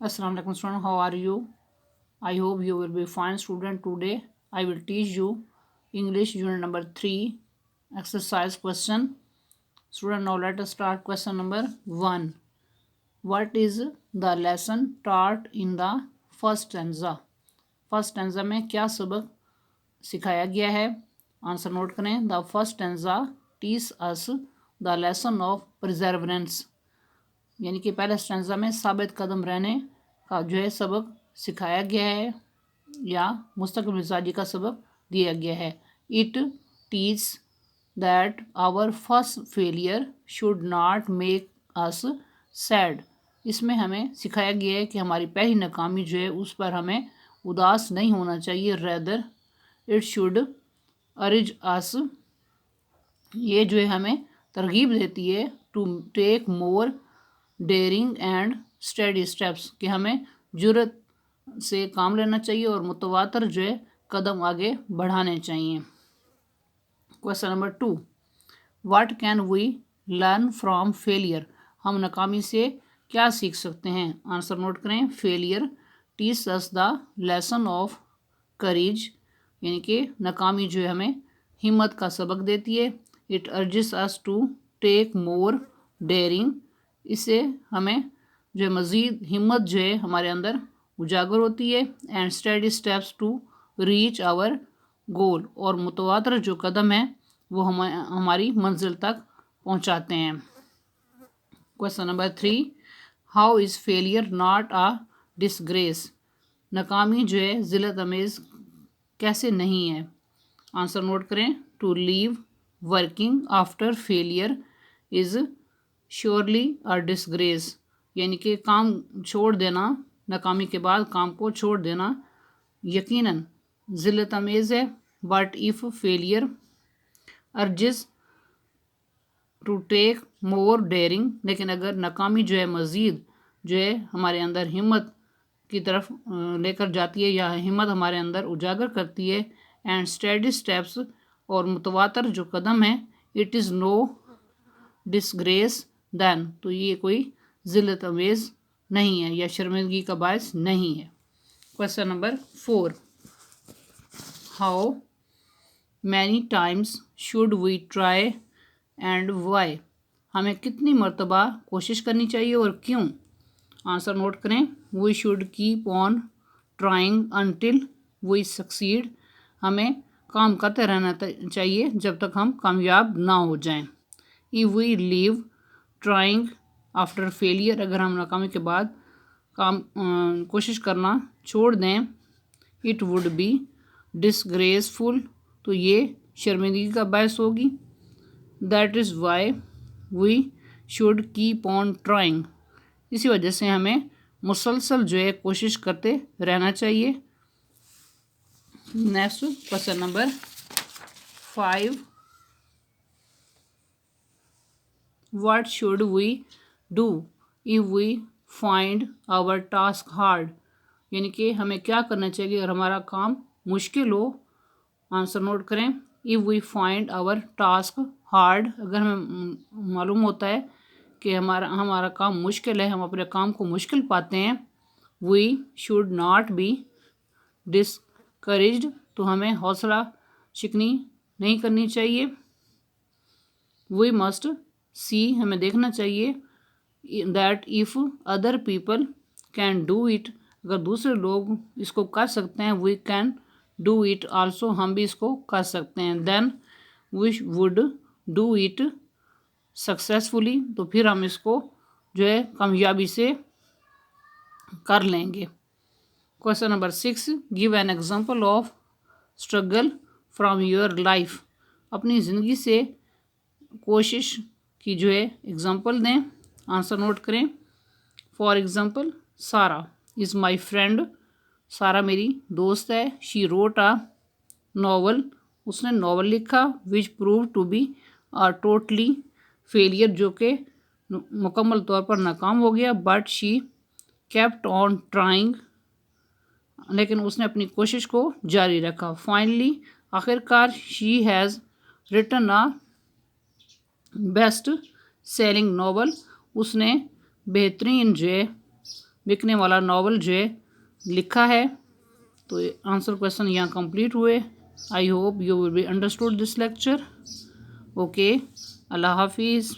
Assalamu alaikum student, how are you? I hope you will be fine student. Today I will teach you English unit number 3 exercise question. Student, now let us start question number 1. What is the lesson taught in the first stanza? First stanza में क्या सबक सिखाया गया है? Answer note करें. The first stanza teach us the lesson of perseverance. यानी कि पहले स्टैंजा में साबित कदम रहने का जो है सबक सिखाया गया है या मुस्तकिल मिजाजी का सबक दिया गया है. It teach that our first failure should not make us sad. इसमें हमें सिखाया गया है कि हमारी पहली नाकामी जो है उस पर हमें उदास नहीं होना चाहिए. Rather it should urge us, ये जो है हमें तरगीब देती है to take more daring and steady steps, कि हमें जुर्रत से काम लेना चाहिए और मुतवातर जो है कदम आगे बढ़ाने चाहिए. Question number 2. What can we learn from failure? हम नाकामी से क्या सीख सकते हैं? आंसर नोट करें. Failure teach us the lesson of courage, यानी कि नाकामी जो है हमें हिम्मत का सबक देती है. It urges us to take more daring, इससे हमें जो है मज़ीद हिम्मत जो है हमारे अंदर उजागर होती है. And steady steps to reach our goal, और मुतवातर जो कदम है वो हमारी मंजिल तक पहुंचाते हैं. Question number 3. How is failure not a disgrace? नाकामी जो है ज़िल्लत अमेज़ कैसे नहीं है? आंसर नोट करें. To leave working after failure is surely a disgrace, यानी कि काम छोड़ देना, नाकामी के बाद काम को छोड़ देना यकीनन ज़िल्लत अमेज़ है. But if failure urges to take more daring, लेकिन अगर नाकामी जो है मज़ीद जो है हमारे अंदर हिम्मत की तरफ लेकर जाती है या हिम्मत हमारे अंदर उजागर करती है. एंड स्टडी स्टेप्स, और मुतवातर जो कदम है. It is no disgrace then, तो ये कोई ज़िल्लत अमेज़ नहीं है या शर्मिंदगी का बायस नहीं है. Question number 4. How many times should we try and why? हमें कितनी मरतबा कोशिश करनी चाहिए और क्यों? आंसर नोट करें. We should keep on trying until we succeed, हमें काम करते रहना चाहिए जब तक हम कामयाब ना हो जाएं. If we leave trying after failure, अगर हम नाकामी के बाद कोशिश करना छोड़ दें. इट वुड बी डिसग्रेसफुल, तो ये शर्मिंदगी का बायस होगी. That is why we should keep on trying, इसी वजह से हमें मुसलसल जो है कोशिश करते रहना चाहिए. Next question number 5. What should we do if we find our task hard? यानी कि हमें क्या करना चाहिए अगर हमारा काम मुश्किल हो? आंसर नोट करें. If we find our task hard, अगर हमें मालूम होता है कि हमारा काम मुश्किल है, हम अपने काम को मुश्किल पाते हैं. We should not be discouraged, तो हमें हौसला शिकनी नहीं करनी चाहिए. वी मस्ट सी, हमें देखना चाहिए. That if other people can do it, अगर दूसरे लोग इसको कर सकते हैं. We can do it also, हम भी इसको कर सकते हैं. Then we would do it successfully, तो फिर हम इसको जो है कामयाबी से कर लेंगे. Question number 6. Give an example of struggle from your life. अपनी ज़िंदगी से कोशिश की जो है एग्जांपल दें. आंसर नोट करें. For example, Sara is my friend, Sara मेरी दोस्त है. शी रोट अ नावल, उसने नावल लिखा. Which prove to be a totally failure, जो कि मुकम्मल तौर पर नाकाम हो गया. But she kept on trying, लेकिन उसने अपनी कोशिश को जारी रखा. फाइनली, आखिरकार, she has written a best selling novel, उसने बेहतरीन जो है बिकने वाला नावल जो है लिखा है। तो आंसर क्वेश्चन यहाँ कंप्लीट हुए। I hope you will be understood this lecture. Okay, अल्लाह हाफिज़।